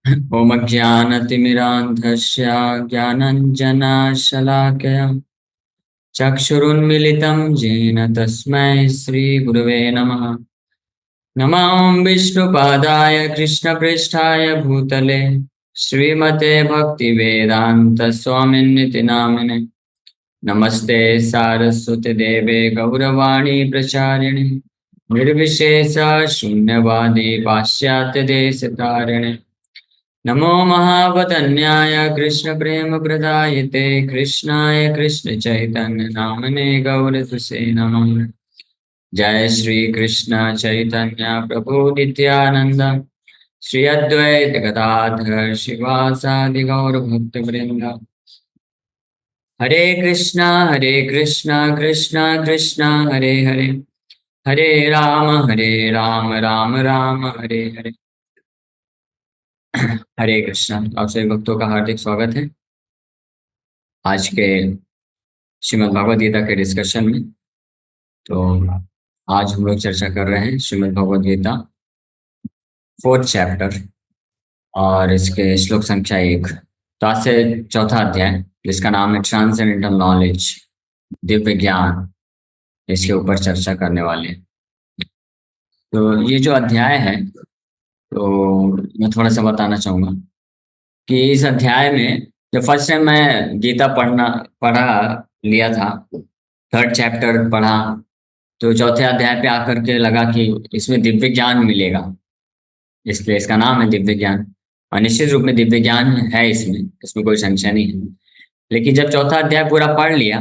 ॐ अज्ञानतिमिरान्धस्य ज्ञानञ्जनशलाकया चक्षुरुन्मिलितं येन तस्मै श्रीगुरवे नमः। नमः विष्णुपादाय कृष्णपृष्ठाय भूतले श्रीमते भक्तिवेदान्तस्वामिन्निति नामिने। नमस्ते सारस्वती देवे गौरवाणी प्रचारिणे निर्विशेष शून्यवादी पाश्चात्य देशतारिणे। नमो महावदन्याय कृष्ण प्रेम प्रदायते कृष्णाय कृष्ण चैतन्य नामने गौरतुसे नमः। जय श्री कृष्ण चैतन्य प्रभु नित्यानंद श्री अद्वैत गदाधर शिवासादि गौर भक्त वृंद। हरे कृष्णा कृष्णा कृष्णा हरे हरे, हरे राम राम राम हरे हरे। हरे कृष्णा। आप सभी भक्तों का हार्दिक स्वागत है आज के श्रीमद् भगवद गीता के डिस्कशन में। तो आज हम लोग चर्चा कर रहे हैं श्रीमद् भगवद गीता 4th चैप्टर और इसके श्लोक संख्या 1। तो आज से चौथा अध्याय जिसका नाम है ट्रांसेंडेंटल नॉलेज, दिव्य ज्ञान, इसके ऊपर चर्चा करने वाले हैं। तो ये जो अध्याय है तो मैं थोड़ा सा बताना चाहूँगा कि इस अध्याय में जब फर्स्ट टाइम मैं गीता पढ़ा लिया था, 3rd चैप्टर पढ़ा, तो चौथे अध्याय पे आकर के लगा कि इसमें दिव्य ज्ञान मिलेगा, इसलिए इसका नाम है दिव्य ज्ञान। और निश्चित रूप में दिव्य ज्ञान है इसमें कोई संशय नहीं है। लेकिन जब चौथा अध्याय पूरा पढ़ लिया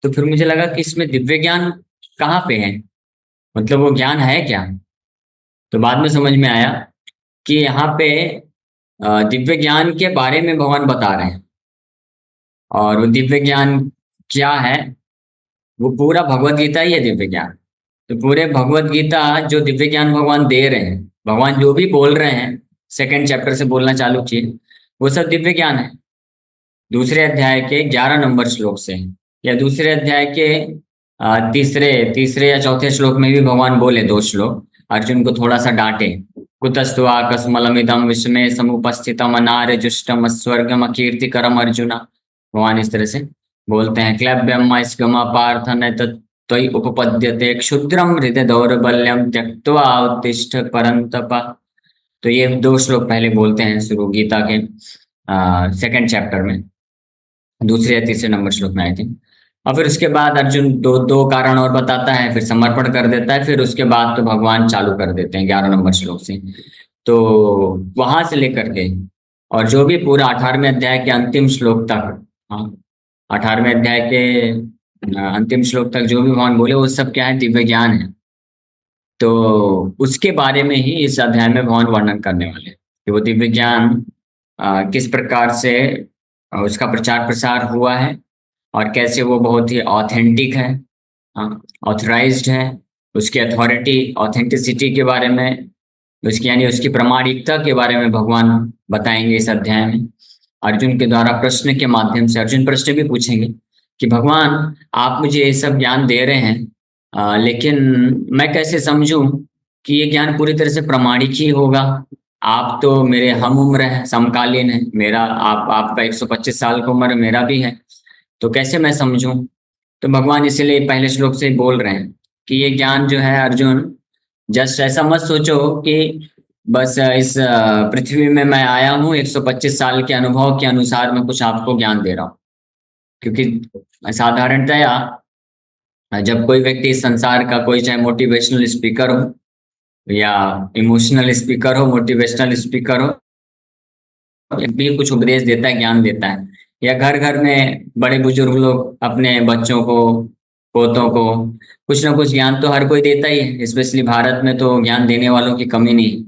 तो फिर मुझे लगा कि इसमें दिव्य ज्ञान कहाँ पे है, मतलब वो ज्ञान है क्या। तो बाद में समझ में आया कि यहाँ पे दिव्य ज्ञान के बारे में भगवान बता रहे हैं। और वो दिव्य ज्ञान क्या है, वो पूरा भगवत गीता ही है दिव्य ज्ञान। तो पूरे भगवत गीता जो दिव्य ज्ञान भगवान दे रहे हैं, भगवान जो भी बोल रहे हैं 2nd चैप्टर से बोलना चालू किए, वो सब दिव्य ज्ञान है। दूसरे अध्याय के 11 नंबर श्लोक से, या दूसरे अध्याय के तीसरे या चौथे श्लोक में भी भगवान बोले 2 श्लोक, अर्जुन को थोड़ा सा डांटे। कुतस्तु आकस्मलमिदं विस्मय समुपस्थितम अनार्यजुष्टम स्वर्गम कीर्तिकरम अर्जुना। भगवान इस तरह से बोलते हैं, क्लैब्यम स्गम पार्थ न त्वयि उपपद्यते क्षुद्रम हृदय दौर्बल्यम त्यक्त्वा उत्तिष्ठ परंतप। तो ये 2 श्लोक पहले बोलते हैं शुरू गीता के 2nd चैप्टर में, दूसरे या तीसरे नंबर श्लोक में आई थी। और फिर उसके बाद अर्जुन दो कारण और बताता है, फिर समर्पण कर देता है, फिर उसके बाद तो भगवान चालू कर देते हैं 11 नंबर श्लोक से। तो वहां से लेकर के और जो भी पूरा 18वें अध्याय के अंतिम श्लोक तक, हाँ 18वें अध्याय के अंतिम श्लोक तक जो भी भगवान बोले वो सब क्या है, दिव्य ज्ञान है। तो उसके बारे में ही इस अध्याय में भगवान वर्णन करने वाले हैं कि वो दिव्य ज्ञान किस प्रकार से उसका प्रचार प्रसार हुआ है और कैसे वो बहुत ही ऑथेंटिक है, ऑथराइज्ड है। उसकी अथॉरिटी, ऑथेंटिसिटी के बारे में, उसकी यानी उसकी प्रामाणिकता के बारे में भगवान बताएंगे इस अध्याय में। अर्जुन के द्वारा प्रश्न के माध्यम से अर्जुन प्रश्न भी पूछेंगे कि भगवान आप मुझे ये सब ज्ञान दे रहे हैं, लेकिन मैं कैसे समझूं कि ये ज्ञान पूरी तरह से प्रामाणिक ही होगा। आप तो मेरे हम उम्र है, समकालीन है, मेरा आपका 125 साल की उम्र मेरा भी है, तो कैसे मैं समझूं। तो भगवान इसीलिए पहले श्लोक से बोल रहे हैं कि ये ज्ञान जो है अर्जुन, जस्ट ऐसा मत सोचो कि बस इस पृथ्वी में मैं आया हूँ 125 साल के अनुभव के अनुसार मैं कुछ आपको ज्ञान दे रहा हूँ। क्योंकि साधारणतया जब कोई व्यक्ति इस संसार का, कोई चाहे मोटिवेशनल स्पीकर हो या इमोशनल स्पीकर हो, मोटिवेशनल स्पीकर हो, भी कुछ उपदेश देता है, ज्ञान देता है, या घर घर में बड़े बुजुर्ग लोग अपने बच्चों को, पोतों को कुछ ना कुछ ज्ञान तो हर कोई देता ही है। स्पेशली भारत में तो ज्ञान देने वालों की कमी नहीं।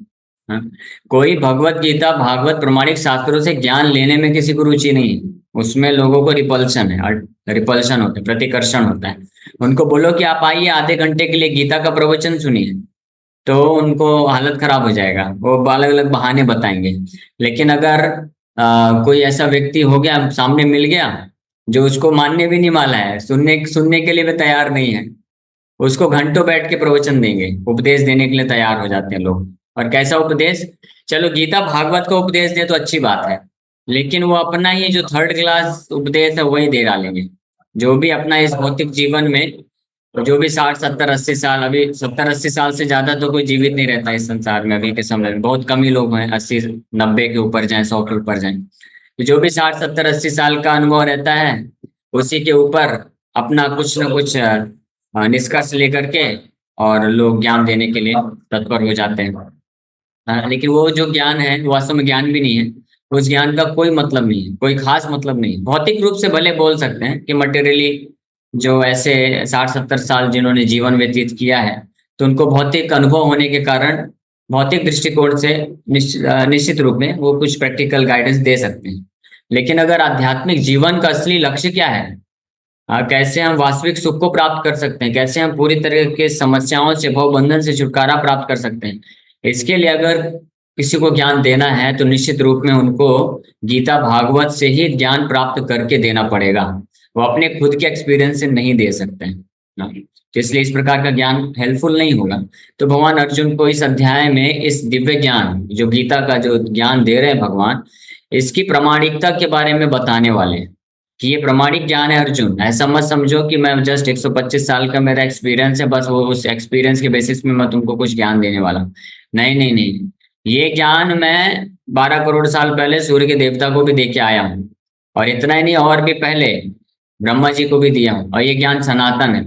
हाँ? कोई भगवत गीता, भागवत प्रमाणिक शास्त्रों से ज्ञान लेने में किसी को रुचि नहीं है। उसमें लोगों को रिपल्शन है, रिपल्शन होता है, प्रतिकर्षण होता है। उनको बोलो कि आप आइए आधे घंटे के लिए गीता का प्रवचन सुनिए, तो उनको हालत खराब हो जाएगा, वो अलग अलग बहाने बताएंगे। लेकिन अगर कोई ऐसा व्यक्ति हो गया, सामने मिल गया जो उसको मानने भी नहीं वाला है, सुनने सुनने के लिए भी तैयार नहीं है, उसको घंटों बैठ के प्रवचन देंगे, उपदेश देने के लिए तैयार हो जाते हैं लोग। और कैसा उपदेश? चलो गीता भागवत को उपदेश दे तो अच्छी बात है, लेकिन वो अपना ही जो थर्ड क्लास उपदेश है वही दे डालेंगे। जो भी अपना इस भौतिक जीवन में, जो भी 60 70 80 साल, अभी 70 80 साल से ज्यादा तो कोई जीवित नहीं रहता इस संसार में। अभी के समय में बहुत कम ही लोग हैं 80 90 के ऊपर जाए, 100 के ऊपर जाए। तो जो भी 60 70 80 साल का अनुभव रहता है, उसी के ऊपर अपना कुछ न कुछ निष्कर्ष लेकर के और लोग ज्ञान देने के लिए तत्पर हो जाते हैं। लेकिन वो जो ज्ञान है वो वास्तव में ज्ञान भी नहीं है। उस ज्ञान का कोई मतलब नहीं है, कोई खास मतलब नहीं है। भौतिक रूप से भले बोल सकते हैं कि मटेरियली जो ऐसे 60 70 साल जिन्होंने जीवन व्यतीत किया है, तो उनको भौतिक अनुभव होने के कारण भौतिक दृष्टिकोण से निश्चित रूप में वो कुछ प्रैक्टिकल गाइडेंस दे सकते हैं। लेकिन अगर आध्यात्मिक जीवन का असली लक्ष्य क्या है, कैसे हम वास्तविक सुख को प्राप्त कर सकते हैं, कैसे हम पूरी तरह के समस्याओं से, भवबंधन से छुटकारा प्राप्त कर सकते हैं, इसके लिए अगर किसी को ज्ञान देना है तो निश्चित रूप में उनको गीता भागवत से ही ज्ञान प्राप्त करके देना पड़ेगा। वो अपने खुद के एक्सपीरियंस से नहीं दे सकते हैं ना। तो इसलिए इस प्रकार का ज्ञान हेल्पफुल नहीं होगा। तो भगवान अर्जुन को इस अध्याय में इस दिव्य ज्ञान, जो गीता का जो ज्ञान दे रहे हैं भगवान, इसकी प्रामाणिकता के बारे में बताने वाले हैं कि ये प्रामाणिक ज्ञान है। अर्जुन, ऐसा मत समझो कि मैं जस्ट 125 साल का मेरा एक्सपीरियंस है, बस वो उस एक्सपीरियंस के बेसिस में मैं तुमको कुछ ज्ञान देने वाला हूं। नहीं नहीं नहीं, ये ज्ञान मैं 12 करोड़ साल पहले सूर्य के देवता को भी दे के आया हूँ, और इतना ही नहीं, और भी पहले ब्रह्मा जी को भी दिया हूँ, और ये ज्ञान सनातन है।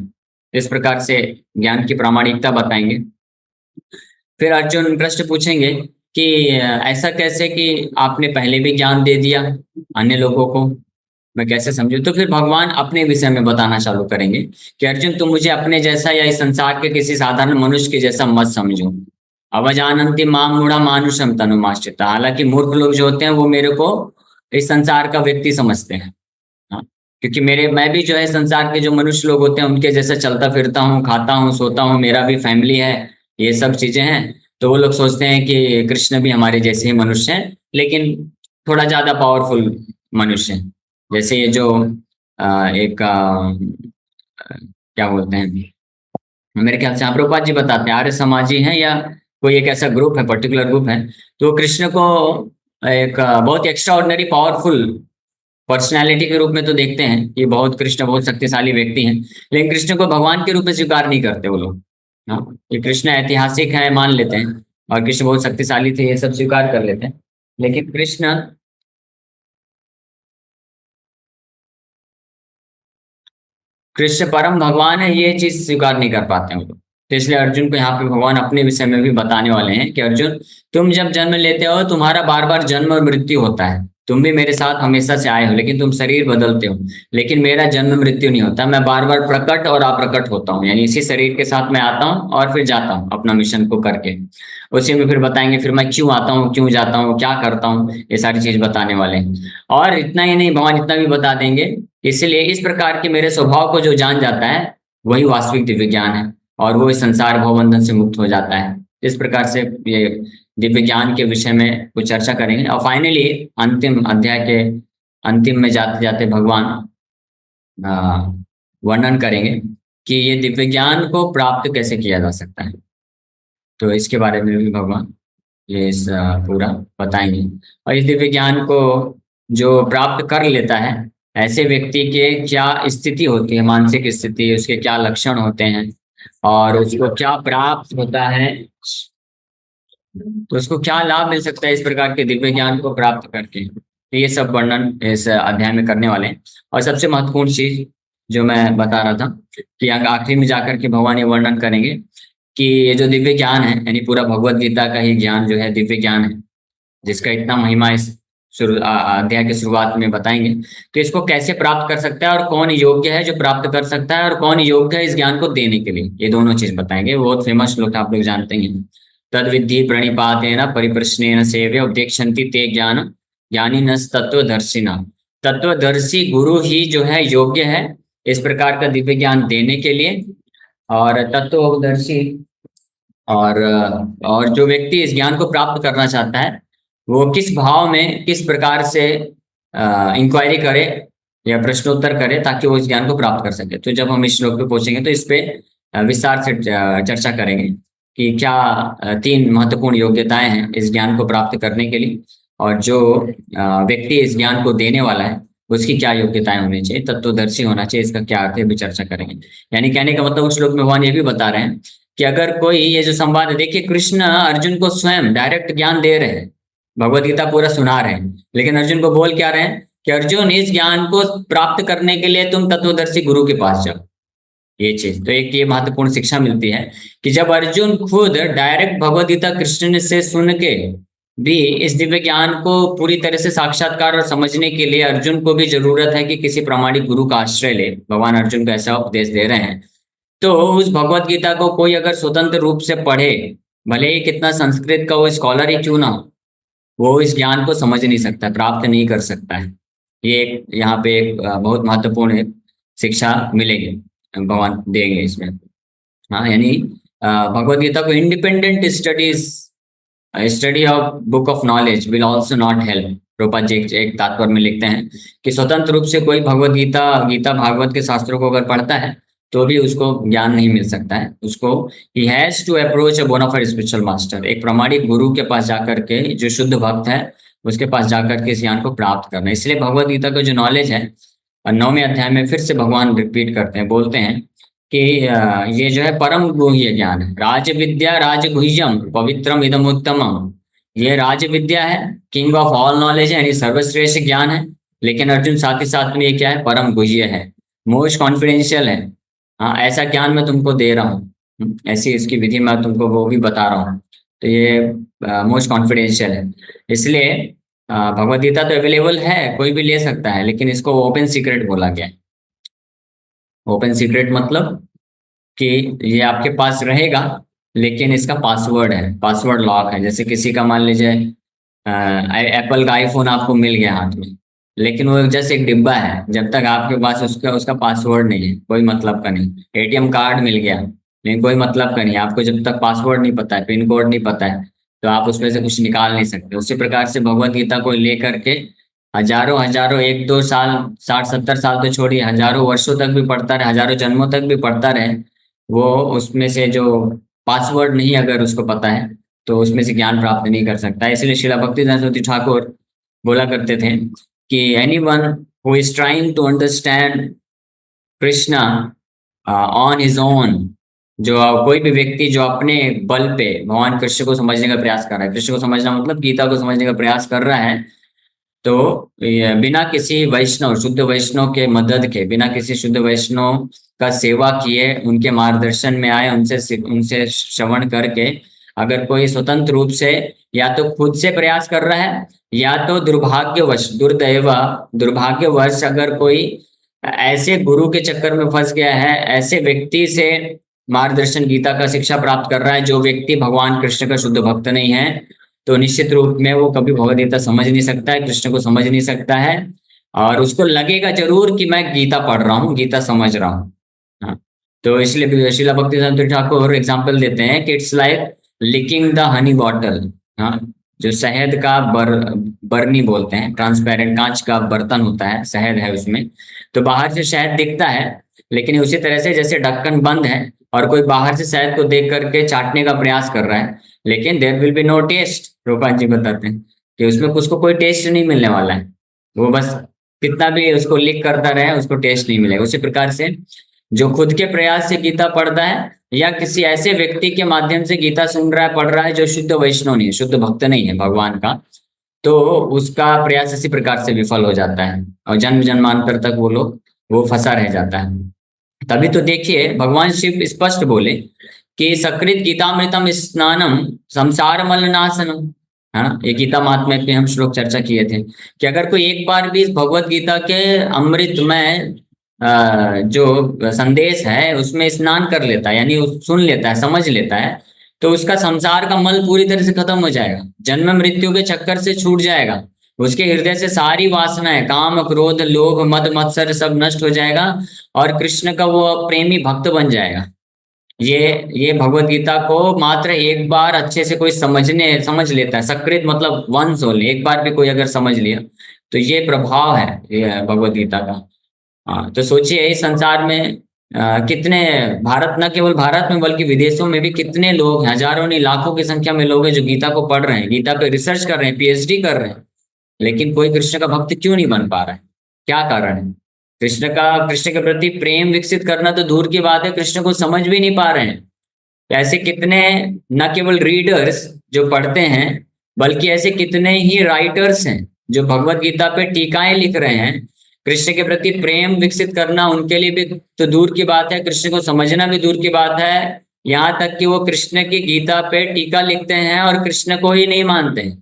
इस प्रकार से ज्ञान की प्रामाणिकता बताएंगे। फिर अर्जुन प्रश्न पूछेंगे कि ऐसा कैसे कि आपने पहले भी ज्ञान दे दिया अन्य लोगों को, मैं कैसे समझूं? तो फिर भगवान अपने विषय में बताना चालू करेंगे कि अर्जुन, तुम मुझे अपने जैसा या इस संसार के किसी साधारण मनुष्य के जैसा मत समझो। अवजानन्ति माम मूढ़ा मानुषम तनुमाश्रिता। हालांकि मूर्ख लोग जो होते हैं वो मेरे को इस संसार का व्यक्ति समझते हैं। हाँ, क्योंकि मैं भी जो है संसार के जो मनुष्य लोग होते हैं उनके जैसा चलता फिरता हूँ, खाता हूँ, सोता हूँ, मेरा भी फैमिली है, ये सब चीजें हैं। तो वो लोग सोचते हैं कि कृष्ण भी हमारे जैसे ही मनुष्य हैं, लेकिन थोड़ा ज्यादा पावरफुल मनुष्य हैं। जैसे ये जो एक क्या बोलते हैं, मेरे ख्याल से यहाँ प्रभुपाद जी बताते हैं, आर्य समाजी हैं या कोई एक ऐसा ग्रुप है, पर्टिकुलर ग्रुप है, तो कृष्ण को एक बहुत एक्स्ट्रा ऑर्डिनरी पावरफुल पर्सनैलिटी के रूप में तो देखते हैं कि बहुत कृष्ण बहुत शक्तिशाली व्यक्ति हैं, लेकिन कृष्ण को भगवान के रूप में स्वीकार नहीं करते वो लोग। हाँ, ये कृष्ण ऐतिहासिक है मान लेते हैं, और कृष्ण बहुत शक्तिशाली थे ये सब स्वीकार कर लेते हैं, लेकिन कृष्ण परम भगवान है ये चीज स्वीकार नहीं कर पाते हैं वो लोग। तो इसलिए अर्जुन को यहाँ पे भगवान अपने विषय में भी बताने वाले हैं कि अर्जुन, तुम जब जन्म लेते हो तुम्हारा बार बार जन्म और मृत्यु होता है। तुम भी मेरे साथ हमेशा से आए हो, लेकिन तुम शरीर बदलते हो, लेकिन मेरा जन्म मृत्यु नहीं होता। मैं बार बार प्रकट और अप्रकट होता हूँ, यानी इसी शरीर के साथ मैं आता हूँ और फिर जाता हूँ अपना मिशन को करके। उसी में फिर बताएंगे फिर मैं क्यों आता हूँ, क्यों जाता हूँ, क्या करता हूँ, ये सारी चीज बताने वाले हैं। और इतना ही नहीं, भगवान इतना भी बता देंगे, इसलिए इस प्रकार के मेरे स्वभाव को जो जान जाता है वही वास्तविक दिव्य ज्ञान है, और वो इस संसार भवबंधन से मुक्त हो जाता है। इस प्रकार से ये दिव्य ज्ञान के विषय में कुछ चर्चा करेंगे, और फाइनली अंतिम अध्याय के अंतिम में जाते जाते भगवान वर्णन करेंगे कि ये दिव्य ज्ञान को प्राप्त कैसे किया जा सकता है। तो इसके बारे में भी भगवान ये पूरा बताएंगे। और इस दिव्य ज्ञान को जो प्राप्त कर लेता है, ऐसे व्यक्ति के क्या स्थिति होती है, मानसिक स्थिति, उसके क्या लक्षण होते हैं, और उसको क्या प्राप्त होता है, तो उसको क्या लाभ मिल सकता है इस प्रकार के दिव्य ज्ञान को प्राप्त करके। तो ये सब वर्णन इस अध्याय में करने वाले हैं। और सबसे महत्वपूर्ण चीज जो मैं बता रहा था कि आखिरी में जाकर के भगवान ये वर्णन करेंगे कि ये जो दिव्य ज्ञान है, यानी पूरा भगवत गीता का ही ज्ञान जो है दिव्य ज्ञान है, जिसका इतना महिमा इस अध्याय के शुरुआत में बताएंगे। तो इसको कैसे प्राप्त कर सकता है, और कौन योग्य है जो प्राप्त कर सकता है, और कौन योग्य है इस ज्ञान को देने के लिए, ये दोनों चीज बताएंगे। बहुत फेमस श्लोक आप लोग जानते हैं, तद विद्धि प्रणिपातेन परिप्रश्नेन सेव्य उपदेक्षन्ति ते ज्ञान ज्ञानी न तत्वदर्शिना। तत्वदर्शी गुरु ही जो है योग्य है इस प्रकार का दिव्य ज्ञान देने के लिए। और तत्वदर्शी और जो व्यक्ति इस ज्ञान को प्राप्त करना चाहता है, वो किस भाव में, किस प्रकार से इंक्वायरी करे या प्रश्नोत्तर करे ताकि वो इस ज्ञान को प्राप्त कर सके। तो जब हम इस श्लोक पे पहुंचेंगे तो इस पे विस्तार से चर्चा करेंगे कि क्या तीन महत्वपूर्ण योग्यताएं हैं इस ज्ञान को प्राप्त करने के लिए, और जो व्यक्ति इस ज्ञान को देने वाला है उसकी क्या योग्यताएं होनी चाहिए, तत्वदर्शी होना चाहिए। इसका क्या अर्थ है भी चर्चा करेंगे। यानी कहने का मतलब उस श्लोक में भगवान ये भी बता रहे हैं कि अगर कोई, ये जो संवाद है, देखिए कृष्ण अर्जुन को स्वयं डायरेक्ट ज्ञान दे रहे हैं, भगवत गीता पूरा सुना रहे हैं, लेकिन अर्जुन को बोल क्या रहे हैं कि अर्जुन इस ज्ञान को प्राप्त करने के लिए तुम तत्वदर्शी गुरु के पास जाओ। ये चीज तो एक ये महत्वपूर्ण शिक्षा मिलती है कि जब अर्जुन खुद डायरेक्ट भगवत गीता कृष्ण से सुन के भी इस दिव्य ज्ञान को पूरी तरह से साक्षात्कार और समझने के लिए अर्जुन को भी जरूरत है कि किसी प्रामाणिक गुरु का आश्रय ले, भगवान अर्जुन को ऐसा उपदेश दे रहे हैं, तो उस भगवत गीता को कोई अगर स्वतंत्र रूप से पढ़े, भले ही कितना संस्कृत का वो स्कॉलर ही क्यों ना हो, वो इस ज्ञान को समझ नहीं सकता, प्राप्त नहीं कर सकता है। ये यहाँ पे एक बहुत महत्वपूर्ण शिक्षा मिलेगी, भगवान देंगे इसमें। हाँ, यानी भगवत गीता को independent study of book of knowledge will also not help. Prabhupada ji एक तात्पर्य में लिखते हैं कि स्वतंत्र रूप से कोई भगवत गीता भागवत के शास्त्रों को अगर पढ़ता है तो भी उसको ज्ञान नहीं मिल सकता है। उसको ही has to approach a bonafide spiritual master, एक प्रामाणिक गुरु के पास जाकर के, जो शुद्ध भक्त है उसके पास जाकर के इस ज्ञान को प्राप्त करना। इसलिए भगवत गीता का जो नॉलेज है, 9वें अध्याय में फिर से भगवान रिपीट करते हैं, बोलते हैं कि ये जो है परम गुह्य ज्ञान है, राज विद्या राजगुह्यम पवित्रम इदम उत्तमम। ये राज विद्या है, किंग ऑफ ऑल नॉलेज है, यानी सर्वश्रेष्ठ ज्ञान है। लेकिन अर्जुन साथ ही साथ में ये क्या है, परम गुह्य है, मोस्ट कॉन्फिडेंशियल है। हाँ, ऐसा ज्ञान मैं तुमको दे रहा हूँ, ऐसी इसकी विधि मैं तुमको वो भी बता रहा हूँ, तो ये मोस्ट कॉन्फिडेंशियल है। इसलिए भगवद गीता तो अवेलेबल है, कोई भी ले सकता है, लेकिन इसको ओपन सीक्रेट बोला गया है। ओपन सीक्रेट मतलब कि ये आपके पास रहेगा, लेकिन इसका पासवर्ड है, पासवर्ड लॉक है। जैसे किसी का मान लीजिए एप्पल का आईफोन आपको मिल गया हाथ में, लेकिन वो जैसे एक डिब्बा है, जब तक आपके पास उसका उसका पासवर्ड नहीं है कोई मतलब का नहीं। एटीएम कार्ड मिल गया लेकिन कोई मतलब का नहीं, आपको जब तक पासवर्ड नहीं पता है, पिन कोड नहीं पता है, तो आप उसमें से कुछ निकाल नहीं सकते। उसी प्रकार से भगवत गीता को लेकर के हजारों हजारों, 1-2 साल, 60-70 साल तो छोड़िए, हजारों वर्षों तक भी पढ़ता रहे, हजारों जन्मों तक भी पढ़ता रहे, वो उसमें से जो पासवर्ड नहीं अगर उसको पता है तो उसमें से ज्ञान प्राप्त नहीं कर सकता। इसलिए श्रीला भक्तिदास सरस्वती ठाकुर बोला करते थे कि anyone who is trying to understand Krishna on his own, जो कोई भी व्यक्ति जो अपने बल पे भगवान कृष्ण को समझने का प्रयास कर रहा है, कृष्ण को समझना मतलब गीता को समझने का प्रयास कर रहा है, तो बिना किसी वैष्णव, शुद्ध वैष्णव के मदद के, बिना किसी शुद्ध वैष्णव का सेवा किए, उनके मार्गदर्शन में आए, उनसे श्रवण करके अगर कोई स्वतंत्र रूप से या तो खुद से प्रयास कर रहा है, या तो दुर्भाग्यवश अगर कोई ऐसे गुरु के चक्कर में फंस गया है, ऐसे व्यक्ति से मार्गदर्शन गीता का शिक्षा प्राप्त कर रहा है जो व्यक्ति भगवान कृष्ण का शुद्ध भक्त नहीं है, तो निश्चित रूप में वो कभी भगवद गीता समझ नहीं सकता है, कृष्ण को समझ नहीं सकता है, और उसको लगेगा जरूर कि मैं गीता पढ़ रहा हूँ, गीता समझ रहा हूँ। हाँ, तो इसलिए श्रीला भक्तिवेदांत ठाकुर एग्जाम्पल देते हैं कि it's like licking the honey bottle. हाँ, जो शहद का बरनी बोलते हैं, ट्रांसपेरेंट कांच का बर्तन होता है, शहद है उसमें, तो बाहर से शहद दिखता है, लेकिन उसी तरह से जैसे ढक्कन बंद है और कोई बाहर से शहद को देख करके चाटने का प्रयास कर रहा है, लेकिन there will be no test. Rupal ji बताते हैं कि उसमें उसको कोई टेस्ट नहीं मिलने वाला है, वो बस कितना भी उसको लिख करता रहे उसको टेस्ट नहीं मिलेगा। उसी प्रकार से जो खुद के प्रयास से गीता पढ़ता है, या किसी ऐसे व्यक्ति के माध्यम से गीता सुन रहा है, पढ़ रहा है, जो शुद्ध वैष्णव नहीं है, शुद्ध भक्त नहीं है भगवान का, तो उसका प्रयास इसी प्रकार से विफल हो जाता है और जन्म जन्मांतर तक वो फंसा रह जाता है। तभी तो देखिए भगवान शिव स्पष्ट बोले कि सकृत गीतामृतम स्नानम संसार मलनाशनम। हाँ, ये गीता महात्म्य पे हम श्लोक चर्चा किए थे कि अगर कोई एक बार भी इस भगवत गीता के अमृत में जो संदेश है उसमें स्नान कर लेता है, यानी सुन लेता है, समझ लेता है, तो उसका संसार का मल पूरी तरह से खत्म हो जाएगा, जन्म मृत्यु के चक्कर से छूट जाएगा, उसके हृदय से सारी वासनाएं, काम क्रोध लोभ मद मत्सर सब नष्ट हो जाएगा और कृष्ण का वो प्रेमी भक्त बन जाएगा। ये भगवत गीता को मात्र एक बार अच्छे से कोई समझ लेता है, सकृत मतलब वंस ओनली, एक बार भी कोई अगर समझ लिया तो ये प्रभाव है ये भगवत गीता का। हाँ, तो सोचिए इस संसार में कितने, भारत, न केवल भारत में बल्कि विदेशों में भी कितने लोग हैं, हजारों नहीं लाखों की संख्या में लोग हैं जो गीता को पढ़ रहे हैं, गीता पे रिसर्च कर रहे हैं, पीएचडी कर रहे हैं, लेकिन कोई कृष्ण का भक्त क्यों नहीं बन पा रहा है? क्या कारण है? कृष्ण के प्रति प्रेम विकसित करना तो दूर की बात है, कृष्ण को समझ भी नहीं पा रहे हैं। ऐसे कितने, न केवल रीडर्स जो पढ़ते हैं, बल्कि ऐसे कितने ही राइटर्स हैं जो भगवत गीता पे टीकाएं लिख रहे हैं। कृष्ण के प्रति प्रेम विकसित करना उनके लिए भी तो दूर की बात है, कृष्ण को समझना भी दूर की बात है। यहाँ तक कि वो कृष्ण की गीता पे टीका लिखते हैं और कृष्ण को ही नहीं मानते हैं।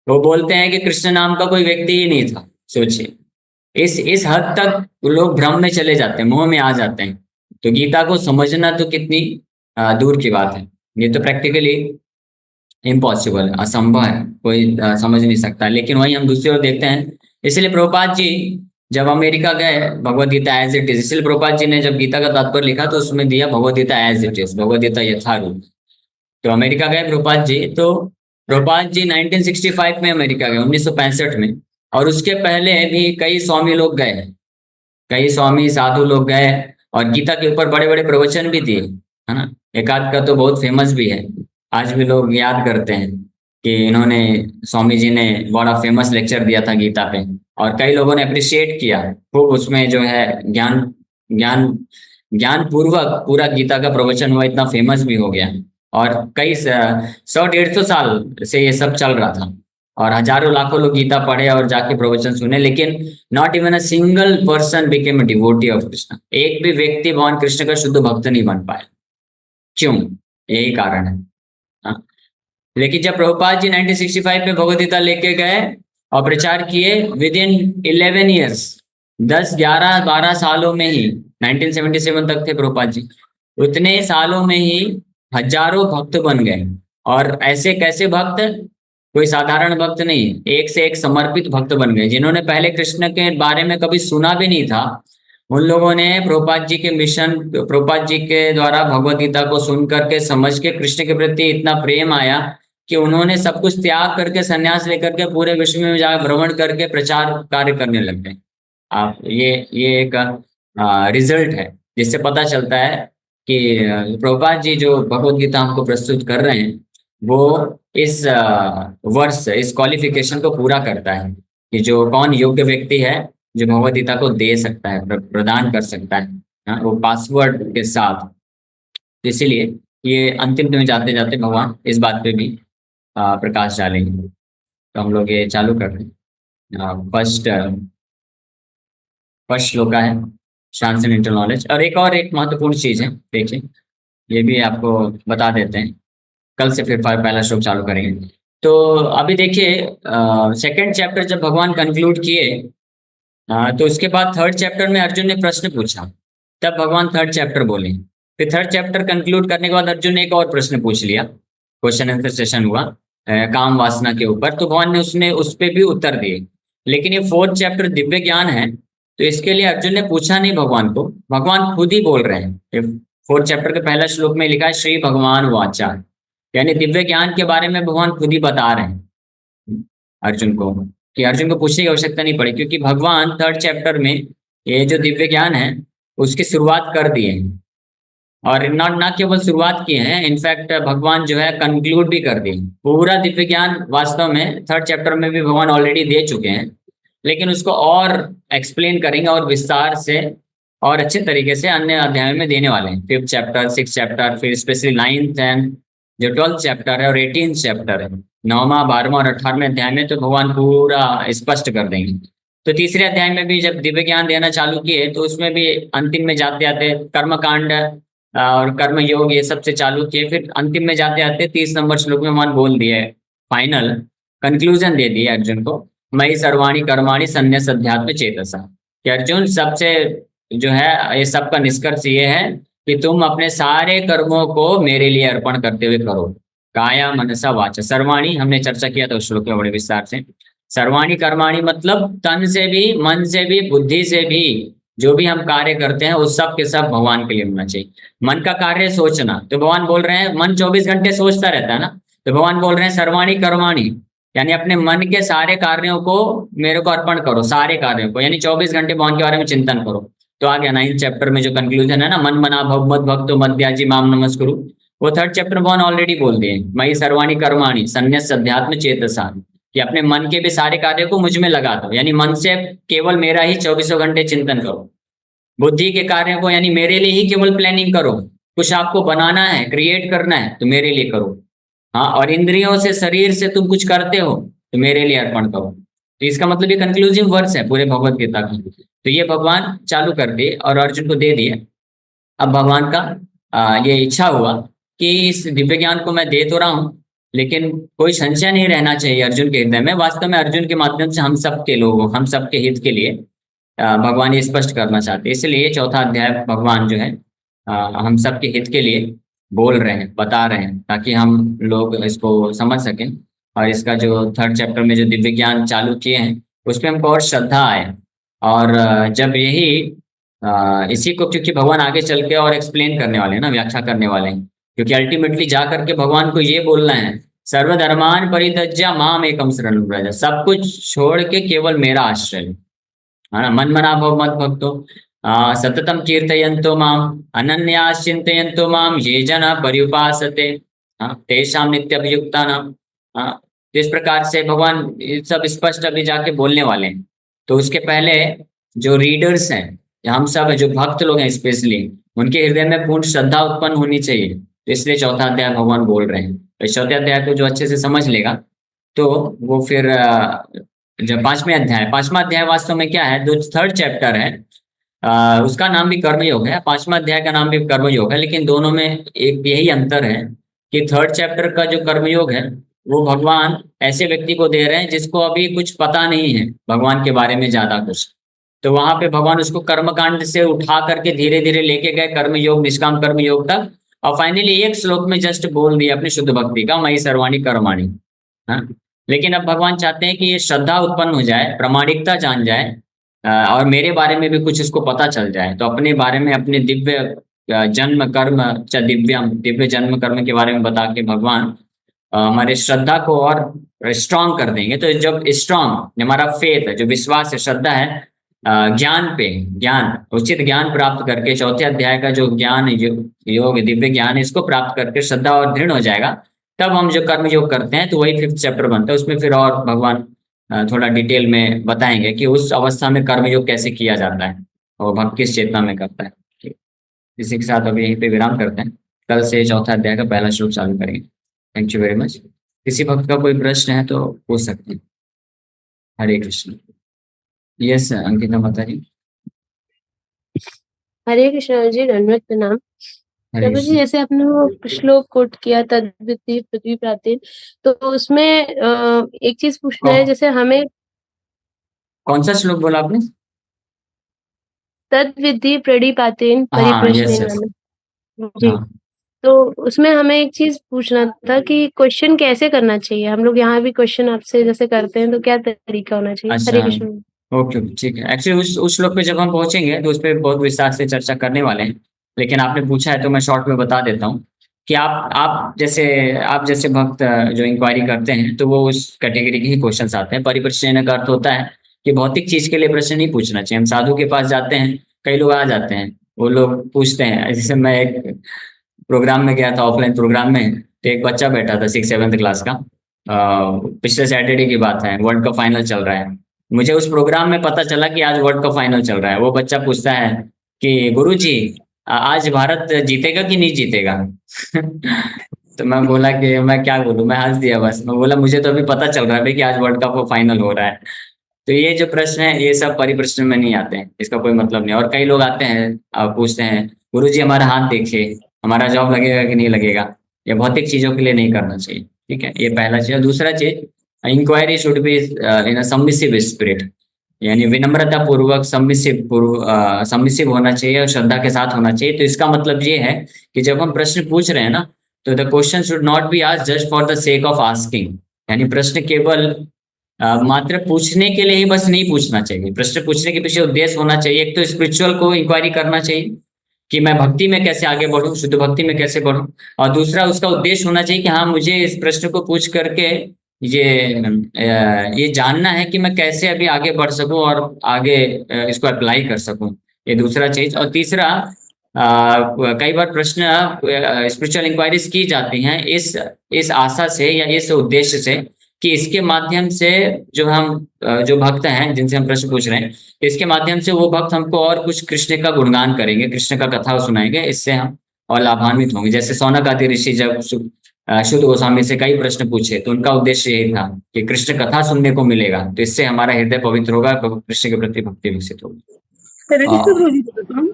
वो बोलते हैं कि कृष्ण नाम का कोई व्यक्ति ही नहीं था। सोचिए, इस हद तक लोग भ्रम में चले जाते हैं, मोह में आ जाते हैं। तो गीता को समझना तो कितनी दूर की बात है, ये तो प्रैक्टिकली इम्पॉसिबल है, असंभव है, कोई समझ नहीं सकता। लेकिन वही हम दूसरी ओर देखते हैं। इसलिए प्रभुपाद जी जब अमेरिका गए, Bhagavad Gita as it is, इसलिए प्रभुपाद जी ने जब गीता का तात्पर्य लिखा तो उसमें दिया Bhagavad Gita as it is, Bhagavad Gita यथारूप। तो अमेरिका गए प्रभुपाद जी, तो प्रभुपाद जी 1965 में अमेरिका गए, 1965 में। और उसके पहले भी कई स्वामी लोग गए हैं, कई स्वामी साधु लोग गए और गीता के ऊपर बड़े बड़े प्रवचन भी दिए, है ना। एक आध का तो बहुत फेमस भी है, आज भी लोग याद करते हैं कि इन्होंने, स्वामी जी ने बड़ा फेमस लेक्चर दिया था गीता पे, और कई लोगों ने अप्रिशिएट किया खूब। उसमें जो है ज्ञान ज्ञान ज्ञान पूर्वक पूरा गीता का प्रवचन हुआ, इतना फेमस भी हो गया। और कई 100-150 साल से ये सब चल रहा था, और हजारों लाखों लोग गीता पढ़े और जाके प्रवचन सुने, लेकिन not even a single person became a devotee of Krishna. एक भी व्यक्ति भगवान कृष्ण का शुद्ध भक्त नहीं बन पाया। क्यों? यही कारण है। हाँ। लेकिन जब प्रभुपाद जी 1965 में भगवद गीता लेके गए और प्रचार किए, विद इन 11 ईयर्स, 10, 11, 12 सालों में ही, 1977 तक थे प्रभुपाद जी, उतने सालों में ही हजारों भक्त बन गए। और ऐसे कैसे भक्त? कोई साधारण भक्त नहीं, एक से एक समर्पित भक्त बन गए, जिन्होंने पहले कृष्ण के बारे में कभी सुना भी नहीं था। उन लोगों ने प्रभुपाद जी के मिशन, प्रभुपाद जी के द्वारा भगवत गीता को सुन करके, समझ के, कृष्ण के प्रति इतना प्रेम आया कि उन्होंने सब कुछ त्याग करके, संन्यास लेकर के पूरे विश्व में जा भ्रमण करके प्रचार कार्य करने लग गए। आप ये एक रिजल्ट है जिससे पता चलता है कि प्रभुपाद जी जो भगवत गीता हमको प्रस्तुत कर रहे हैं, वो इस वर्ष, इस क्वालिफिकेशन को पूरा करता है कि जो कौन योग्य व्यक्ति है जो भगवत गीता को दे सकता है, प्रदान कर सकता है, हाँ, वो पासवर्ड के साथ। तो इसीलिए ये अंतिम में जाते जाते भगवान इस बात पे भी प्रकाश डालेंगे। तो हम लोग ये चालू करते हैं। फर्स्ट फर्स्ट श्लोक का है ट्रांसेंडेंटल नॉलेज। और एक महत्वपूर्ण चीज है, देखिए, ये भी आपको बता देते हैं, कल से फिर पहला श्लोक चालू करेंगे। तो अभी देखिए, सेकंड चैप्टर जब भगवान कंक्लूड किए, तो उसके बाद थर्ड चैप्टर में अर्जुन ने प्रश्न पूछा, तब भगवान थर्ड चैप्टर बोले। फिर थर्ड चैप्टर कंक्लूड करने के बाद अर्जुन ने एक और प्रश्न पूछ लिया, क्वेश्चन आंसर सेशन हुआ काम वासना के ऊपर, तो भगवान ने उसने उस पर भी उत्तर दिए। लेकिन ये फोर्थ चैप्टर दिव्य ज्ञान है, तो इसके लिए अर्जुन ने पूछा नहीं भगवान को, भगवान खुद ही बोल रहे हैं। फोर्थ चैप्टर के पहला श्लोक में लिखा है श्री भगवान वाचा, यानी दिव्य ज्ञान के बारे में भगवान खुद ही बता रहे हैं अर्जुन को, कि अर्जुन को पूछने की आवश्यकता नहीं पड़ी, क्योंकि भगवान थर्ड चैप्टर में ये जो दिव्य ज्ञान है उसकी शुरुआत कर दिए हैं। और ना केवल शुरुआत किए हैं, इनफैक्ट भगवान जो है कंक्लूड भी कर दिए। पूरा दिव्य ज्ञान वास्तव में थर्ड चैप्टर में भी भगवान ऑलरेडी दे चुके हैं, लेकिन उसको और एक्सप्लेन करेंगे और विस्तार से और अच्छे तरीके से अन्य अध्याय में देने वाले हैं। 5th चैप्टर, 6th चैप्टर, फिर स्पेशली 9th एंड जो 12th चैप्टर है और 18th चैप्टर है, 9वां, 12वां और 18वें अध्याय में तो भगवान पूरा स्पष्ट कर देंगे। तो तीसरे अध्याय में भी जब दिव्य ज्ञान देना चालू किए, तो उसमें भी अंतिम में जाते जाते कर्म कांड और कर्म योग ये सब से चालू किए, फिर अंतिम में जाते जाते 30 नंबर श्लोक में भगवान बोल दिए, फाइनल कंक्लूजन दे दिए अर्जुन को, मई सर्वाणी कर्माणि संन्यास अध्यात्म चेतसा, कि अर्जुन सबसे जो है ये सबका निष्कर्ष ये है कि तुम अपने सारे कर्मों को मेरे लिए अर्पण करते हुए करो, काया मनसा वाचा। सर्वाणी हमने चर्चा किया था उस श्लोक में बड़े विस्तार से। सर्वाणी कर्माणी मतलब तन से भी, मन से भी, बुद्धि से भी, जो भी हम कार्य करते हैं उस सब के सब भगवान के लिए होना चाहिए। मन का कार्य सोचना, तो भगवान बोल रहे हैं मन 24 घंटे सोचता रहता है ना, तो भगवान बोल रहे हैं सर्वाणी कर्माणी, यानी अपने मन के सारे कार्यों को मेरे को अर्पण करो, सारे कार्यों को, यानी 24 घंटे भगवान के बारे में चिंतन करो। तो आ गया 9th चैप्टर में जो कंक्लूजन है ना, मन मना भव मद भक्तो मद्याजी माम नमस्कुरु, वो 3rd चैप्टर भगवान ऑलरेडी बोल दिए, मई सर्वाणी कर्माणि संन्यस्य अध्यात्म चेतसा, कि अपने मन के भी सारे कार्यों को मुझ में लगा दो, यानी मन से केवल मेरा ही 24 घंटे चिंतन करो। बुद्धि के कार्यों को यानी मेरे लिए ही केवल प्लानिंग करो, कुछ आपको बनाना है, क्रिएट करना है तो मेरे लिए करो। हाँ, और इंद्रियों से, शरीर से तुम कुछ करते हो तो मेरे लिए अर्पण करो। तो इसका मतलब ये कंक्लूसिव वर्स है पूरे भगवत गीता का। तो ये भगवान चालू कर दिए और अर्जुन को दे दिए। अब भगवान का ये इच्छा हुआ कि इस दिव्य ज्ञान को मैं दे तो रहा हूँ, लेकिन कोई संशय नहीं रहना चाहिए अर्जुन के हृदय में। वास्तव में अर्जुन के माध्यम से हम सब के लोगों, हम सब के हित के लिए भगवान ये स्पष्ट करना चाहते हैं। इसलिए 4था अध्याय भगवान जो है हम सब के हित के लिए बोल रहे हैं, बता रहे हैं, ताकि हम लोग इसको समझ सकें। और इसका जो 3rd चैप्टर में जो दिव्य ज्ञान चालू किए हैं उस पर हमको और श्रद्धा आए। और जब यही इसी को, क्योंकि भगवान आगे चल के और एक्सप्लेन करने वाले हैं ना, व्याख्या करने वाले हैं, क्योंकि अल्टीमेटली जा करके भगवान को ये बोलना है, सर्वधर्मान परित्यज्य माम एकम शरणं व्रज, सब कुछ छोड़ के केवल मेरा आश्रय लो, है ना। मन मना भव मत भक्तो सततम कीर्तयन्तो माम अनन्यास चिन्तयन्तो माम ये जना पर्युपासते तेषां नित्यभियुक्तानाम। तो इस प्रकार से भगवान ये सब स्पष्ट अभी जाके बोलने वाले हैं। तो उसके पहले जो रीडर्स हैं, हम सब जो भक्त लोग हैं स्पेशली, उनके हृदय में पूर्ण श्रद्धा उत्पन्न होनी चाहिए। तो इसलिए 4था अध्याय भगवान बोल रहे हैं। तो 4थे अध्याय को जो अच्छे से समझ लेगा तो वो फिर जब 5वां अध्याय वास्तव में क्या है, जो 3rd चैप्टर है उसका नाम भी कर्मयोग है, 5वां अध्याय का नाम भी कर्मयोग है, लेकिन दोनों में एक यही अंतर है कि 3rd चैप्टर का जो कर्मयोग है वो भगवान ऐसे व्यक्ति को दे रहे हैं जिसको अभी कुछ पता नहीं है भगवान के बारे में ज्यादा कुछ। तो वहां पे भगवान उसको कर्मकांड से उठा करके धीरे धीरे लेके गए कर्मयोग, निष्काम कर्मयोग तक, और फाइनली एक श्लोक में जस्ट बोल दिया अपनी शुद्ध भक्ति का, मई सर्वाणी कर्माणी। हाँ, लेकिन अब भगवान चाहते हैं कि ये श्रद्धा उत्पन्न हो जाए, प्रामाणिकता जान जाए, और मेरे बारे में भी कुछ इसको पता चल जाए। तो अपने बारे में, अपने दिव्य जन्म कर्म च दिव्यम, दिव्य जन्म कर्म के बारे में बता के भगवान हमारे श्रद्धा को और स्ट्रांग कर देंगे। तो जब स्ट्रांग हमारा फेथ है, जो विश्वास है, श्रद्धा है, ज्ञान पे, ज्ञान, उचित ज्ञान प्राप्त करके 4थे अध्याय का जो ज्ञान योग दिव्य ज्ञान है, इसको प्राप्त करके श्रद्धा और दृढ़ हो जाएगा, तब हम जो कर्म योग करते हैं तो वही 5th चैप्टर बनता है। उसमें फिर और भगवान थोड़ा डिटेल में बताएंगे कि उस अवस्था में कर्मयोग कैसे किया जाता है और भक्त किस चेतना में करता है। इसी के साथ अभी यहीं पे विराम करते हैं। कल से 4था अध्याय का पहला श्लोक चालू करेंगे। Thank you very much. किसी भक्त का कोई प्रश्न है तो पूछ सकते हैं। हरे कृष्ण। यस अंकिता माता जी। हरे कृष्ण जी, दंडवत प्रणाम। हरे प्रभु जी, कृष्ण। जैसे आपने वो श्लोक कोट किया तद्विति पृथ्वी प्राचीन, तो उसमें एक चीज पूछना है, जैसे हमें कौन सा श्लोक बोला आपने? तद्विति प्रणिपातेन हाँ, यस परिप्रश्नेन यस। वाला। जी, हाँ तो उसमें हमें एक चीज पूछना था कि क्वेश्चन कैसे करना चाहिए। हम लोग यहाँ भी क्वेश्चन आपसे जैसे करते हैं, तो क्या तरीका होना चाहिए। अच्छा, हरे कृष्ण। ओके ठीक है। एक्चुअली उस श्लोक पे जब हम पहुंचेंगे तो उस पर बहुत विस्तार से चर्चा करने वाले हैं, लेकिन आपने पूछा है तो मैं शॉर्ट में बता देता हूँ कि आप जैसे भक्त जो इंक्वायरी करते हैं तो वो उस कैटेगरी के ही क्वेश्चंस आते हैं। परिप्रश्न का अर्थ होता है कि भौतिक चीज के लिए प्रश्न नहीं पूछना चाहिए। हम साधु के पास जाते हैं, कई लोग आ जाते हैं, वो लोग पूछते हैं। जैसे मैं एक प्रोग्राम में गया था, ऑफलाइन प्रोग्राम में, तो एक बच्चा बैठा था 6th-7th क्लास का। पिछले सैटरडे की बात है, वर्ल्ड कप फाइनल चल रहा है। मुझे उस प्रोग्राम में पता चला कि आज वर्ल्ड कप फाइनल चल रहा है। वो बच्चा पूछता है कि गुरुजी आज भारत जीतेगा कि नहीं जीतेगा? तो मैं बोला कि मैं क्या बोलूं, मैं हंस दिया बस। मैं बोला मुझे तो अभी पता चल रहा है भाई कि आज वर्ल्ड कप फाइनल हो रहा है। तो ये जो प्रश्न है ये सब परिप्रश्न में नहीं आते हैं, इसका कोई मतलब नहीं। और कई लोग आते हैं पूछते हैं गुरुजी हमारा हाथ देखिए, हमारा जॉब लगेगा कि नहीं लगेगा। ये भौतिक चीजों के लिए नहीं करना चाहिए, ठीक है। ये पहला चीज। और दूसरा चीज, inquiry should be in a submissive spirit, यानी विनम्रता पूर्वक सबमिसिव होना चाहिए और श्रद्धा के साथ होना चाहिए। तो इसका मतलब ये है कि जब हम प्रश्न पूछ रहे हैं ना, तो the question should not be asked just for the sake of asking, यानी प्रश्न केवल मात्र पूछने के लिए ही बस नहीं पूछना चाहिए। प्रश्न पूछने के पीछे उद्देश्य होना चाहिए। एक तो स्पिरिचुअल को इंक्वायरी करना चाहिए कि मैं भक्ति में कैसे आगे बढ़ूं, शुद्ध भक्ति में कैसे बढ़ूं। और दूसरा उसका उद्देश्य होना चाहिए कि हाँ, मुझे इस प्रश्न को पूछ करके ये जानना है कि मैं कैसे अभी आगे बढ़ सकूं और आगे इसको अप्लाई कर सकूं। ये दूसरा चीज। और तीसरा, कई बार प्रश्न स्पिरिचुअल इंक्वायरीज की जाती हैं इस आशा से या इस उद्देश्य से कि इसके माध्यम से जो हम जो भक्त हैं जिनसे हम प्रश्न पूछ रहे हैं, इसके माध्यम से वो भक्त हमको और कुछ कृष्ण का गुणगान करेंगे, कृष्ण का कथा सुनाएंगे, इससे हम और लाभान्वित होंगे। जैसे सौनक आदि ऋषि जब शुद्ध गोस्वामी से कई प्रश्न पूछे तो उनका उद्देश्य यही था कि कृष्ण कथा सुनने को मिलेगा, तो इससे हमारा हृदय पवित्र होगा, कृष्ण के प्रति भक्ति विकसित होगी। हरे कृष्ण प्रभु जी बताता हूँ।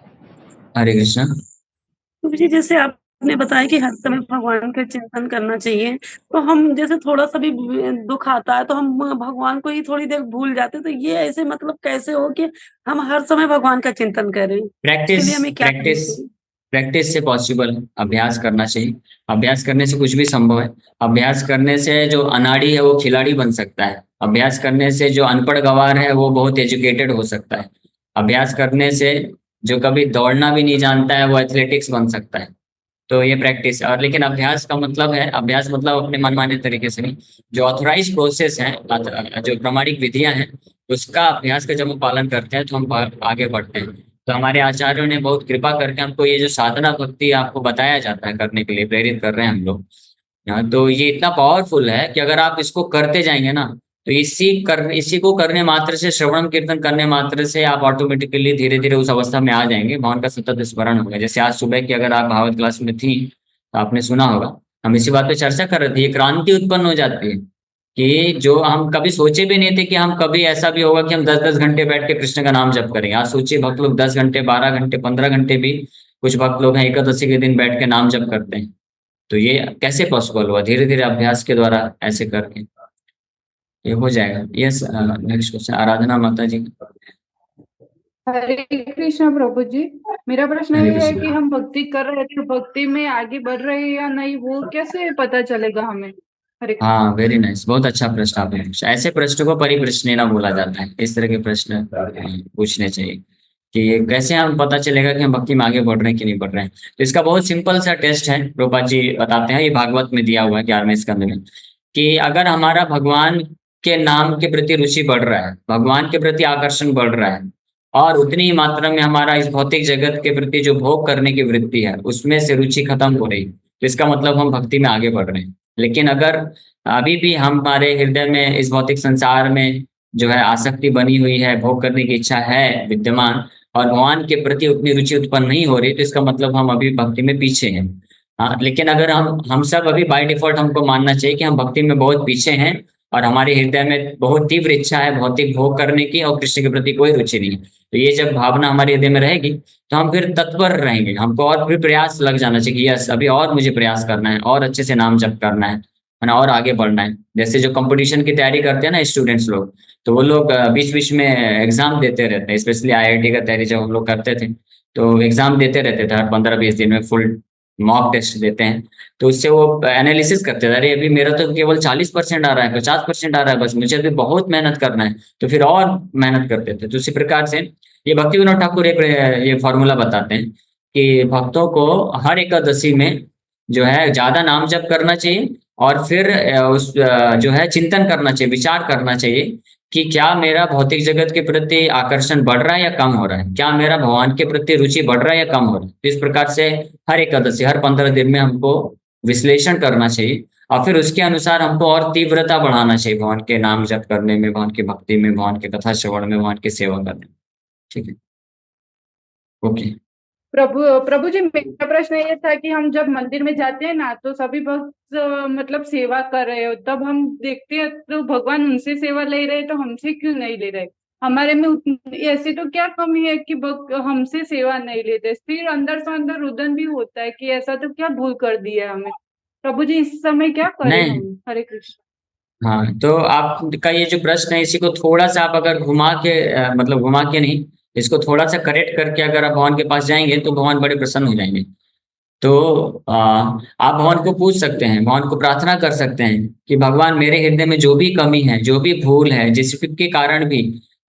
हरे कृष्ण। प्रभु जी, जैसे आपने बताया कि हर समय भगवान का चिंतन करना चाहिए, तो हम जैसे थोड़ा सा भी दुख आता है तो हम भगवान को ही थोड़ी देर भूल जाते हैं, तो ये ऐसे मतलब कैसे हो कि हम हर समय भगवान का चिंतन करें? इसके लिए हमें क्या करना चाहिए? प्रैक्टिस से पॉसिबल है, अभ्यास करना चाहिए। अभ्यास करने से कुछ भी संभव है। अभ्यास करने से जो अनाड़ी है वो खिलाड़ी बन सकता है। अभ्यास करने से जो अनपढ़ गंवार है वो बहुत एजुकेटेड हो सकता है। अभ्यास करने से जो कभी दौड़ना भी नहीं जानता है वो एथलेटिक्स बन सकता है। तो ये प्रैक्टिस। और लेकिन अभ्यास का मतलब है, अभ्यास मतलब अपने मनमाने तरीके से नहीं, जो ऑथराइज प्रोसेस है, जो प्रमाणिक विधियां हैं, उसका अभ्यास का जब हम पालन करते हैं तो हम आगे बढ़ते हैं। तो हमारे आचार्यों ने बहुत कृपा करके हमको ये जो साधना भक्ति आपको बताया जाता है करने के लिए प्रेरित कर रहे हैं हम लोग। तो ये इतना पावरफुल है कि अगर आप इसको करते जाएंगे ना, तो इसी को करने मात्र से, श्रवण कीर्तन करने मात्र से आप ऑटोमेटिकली धीरे धीरे उस अवस्था में आ जाएंगे, भगवान का सतत स्मरण होगा। जैसे आज सुबह की अगर आप भागवत क्लास में थी तो आपने सुना होगा, हम इसी बात पे चर्चा कर रहे थे, ये क्रांति उत्पन्न हो जाती है कि जो हम कभी सोचे भी नहीं थे कि हम कभी ऐसा भी होगा कि हम 10-10 घंटे बैठ के कृष्ण का नाम जप करेंगे। आज सोचिए, भक्त लोग 10 घंटे, 12 घंटे, 15 घंटे भी, कुछ भक्त लोग हैं एकादशी के दिन बैठ के नाम जप करते हैं। तो ये कैसे पॉसिबल हुआ? धीरे धीरे अभ्यास के द्वारा ऐसे करके ये हो जाएगा। यस, नेक्स्ट क्वेश्चन आराधना माता जी। हरे कृष्ण प्रभु जी, मेरा प्रश्न हरे ये है कृष्ण। कि हम भक्ति कर रहे थे, भक्ति में आगे बढ़ रहे हैं या नहीं, वो कैसे पता चलेगा हमें? हरे कृष्ण। हाँ, वेरी नाइस, बहुत अच्छा प्रश्न आपने पूछा। ऐसे प्रश्न को परिप्रश्न ना बोला जाता है। इस तरह के प्रश्न पूछने चाहिए कि कैसे हम पता चलेगा कि हम भक्ति में आगे बढ़ रहे हैं कि नहीं बढ़ रहे हैं। तो इसका बहुत सिंपल सा टेस्ट है, रूपा जी बताते हैं, ये भागवत में दिया हुआ है 11वें स्कंद में, कि अगर हमारा भगवान के नाम के प्रति रुचि बढ़ रहा है, भगवान के प्रति आकर्षण बढ़ रहा है, और उतनी ही मात्रा में हमारा इस भौतिक जगत के प्रति जो भोग करने की वृत्ति है उसमें से रुचि खत्म हो रही, तो इसका मतलब हम भक्ति में आगे बढ़ रहे हैं। लेकिन अगर अभी भी हमारे हृदय में इस भौतिक संसार में जो है आसक्ति बनी हुई है, भोग करने की इच्छा है विद्यमान, और भगवान के प्रति उतनी रुचि उत्पन्न नहीं हो रही, तो इसका मतलब हम अभी भक्ति में पीछे हैं। हाँ, लेकिन अगर हम सब अभी बाय डिफॉल्ट हमको मानना चाहिए कि हम भक्ति में बहुत पीछे हैं और हमारे हृदय में बहुत तीव्र इच्छा है भौतिक भोग करने की और कृष्ण के प्रति कोई रुचि नहीं है, तो ये जब भावना हमारे हृदय में रहेगी तो हम फिर तत्पर रहेंगे, हमको और भी प्रयास लग जाना चाहिए कि यस अभी और मुझे प्रयास करना है, और अच्छे से नाम जप करना है ना, और आगे बढ़ना है। जैसे जो कंपटीशन की तैयारी करते हैं ना स्टूडेंट्स लोग, तो वो लोग बीच बीच में एग्जाम देते रहते हैं। स्पेशली आईआईटी का तैयारी जब हम लोग करते थे तो एग्जाम देते रहते थे, हर 15-20 दिन में फुल मॉक टेस्ट देते हैं। तो उससे वो एनालिसिस करते थे, अरे अभी मेरा तो केवल 40% आ रहा है, 50% आ रहा है, बस मुझे अभी बहुत मेहनत करना है, तो फिर और मेहनत करते थे। तो उसी प्रकार से ये भक्ति विनोद ठाकुर एक ये फॉर्मूला बताते हैं कि भक्तों को हर एकादशी में जो है ज्यादा नाम जप करना चाहिए, और फिर जो है चिंतन करना चाहिए, विचार करना चाहिए कि क्या मेरा भौतिक जगत के प्रति आकर्षण बढ़ रहा है या कम हो रहा है, क्या मेरा भगवान के प्रति रुचि बढ़ रहा है या कम हो रहा है। तो इस प्रकार से हर एकादशी, हर 15 दिन में हमको विश्लेषण करना चाहिए, और फिर उसके अनुसार हमको और तीव्रता बढ़ाना चाहिए भगवान के नाम जप करने में, भगवान की भक्ति में, भगवान के कथा श्रवण में, भगवान की सेवा करने में। ठीक है, ओके। प्रभु जी, मेरा प्रश्न ये था कि हम जब मंदिर में जाते हैं ना, तो सभी भक्त मतलब सेवा कर रहे हो, तब हम देखते हैं तो भगवान उनसे सेवा ले रहे, तो हमसे क्यों नहीं ले रहे? हमारे में ऐसी तो क्या कमी है कि भक्त हमसे सेवा नहीं लेते? फिर अंदर से अंदर रुदन भी होता है कि ऐसा तो क्या भूल कर दिया हमें। प्रभु जी, इस समय क्या करें नहीं, हम? हरे कृष्ण। हाँ, तो आपका ये जो प्रश्न है इसी को थोड़ा सा आप अगर घुमा के मतलब घुमा के नहीं, इसको थोड़ा सा करेक्ट करके अगर आप भगवान के पास जाएंगे तो भगवान बड़े प्रसन्न हो जाएंगे। तो आप भगवान को पूछ सकते हैं, भगवान को प्रार्थना कर सकते हैं कि भगवान मेरे हृदय में जो भी कमी है, जो भी भूल है, जिसके कारण भी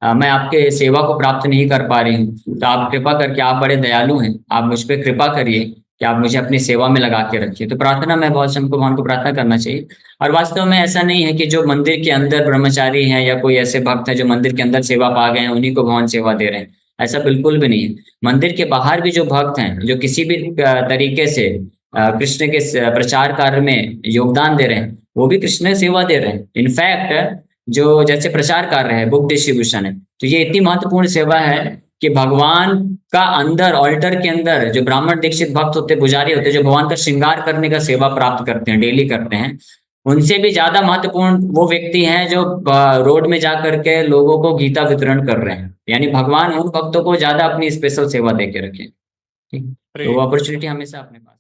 मैं आपके सेवा को प्राप्त नहीं कर पा रही हूँ, तो आप कृपा करके, आप बड़े दयालु हैं, आप मुझ पर कृपा करिए कि आप मुझे अपनी सेवा में लगा के रखिए। तो प्रार्थना में बहुत से हमको भगवान को प्रार्थना करना चाहिए। और वास्तव में ऐसा नहीं है कि जो मंदिर के अंदर ब्रह्मचारी हैं या कोई ऐसे भक्त हैं जो मंदिर के अंदर सेवा पा गए हैं उन्हीं को भगवान सेवा दे रहे हैं। ऐसा बिल्कुल भी नहीं है। मंदिर के बाहर भी जो भक्त हैं, जो किसी भी तरीके से कृष्ण के प्रचार कार्य में योगदान दे रहे हैं, वो भी कृष्ण सेवा दे रहे हैं। इनफैक्ट जो जैसे प्रचार कार्य है, बुक डिस्ट्रीब्यूशन है, तो ये इतनी महत्वपूर्ण सेवा है कि भगवान का अंदर ऑल्टर के अंदर जो ब्राह्मण दीक्षित भक्त होते, पुजारी होते, जो भगवान का श्रृंगार करने का सेवा प्राप्त करते हैं, डेली करते हैं, उनसे भी ज्यादा महत्वपूर्ण वो व्यक्ति हैं जो रोड में जा करके लोगों को गीता वितरण कर रहे हैं। यानी भगवान उन भक्तों को ज्यादा अपनी स्पेशल सेवा दे के रखे। ठीक, तो वो अपॉर्चुनिटी हमेशा अपने पास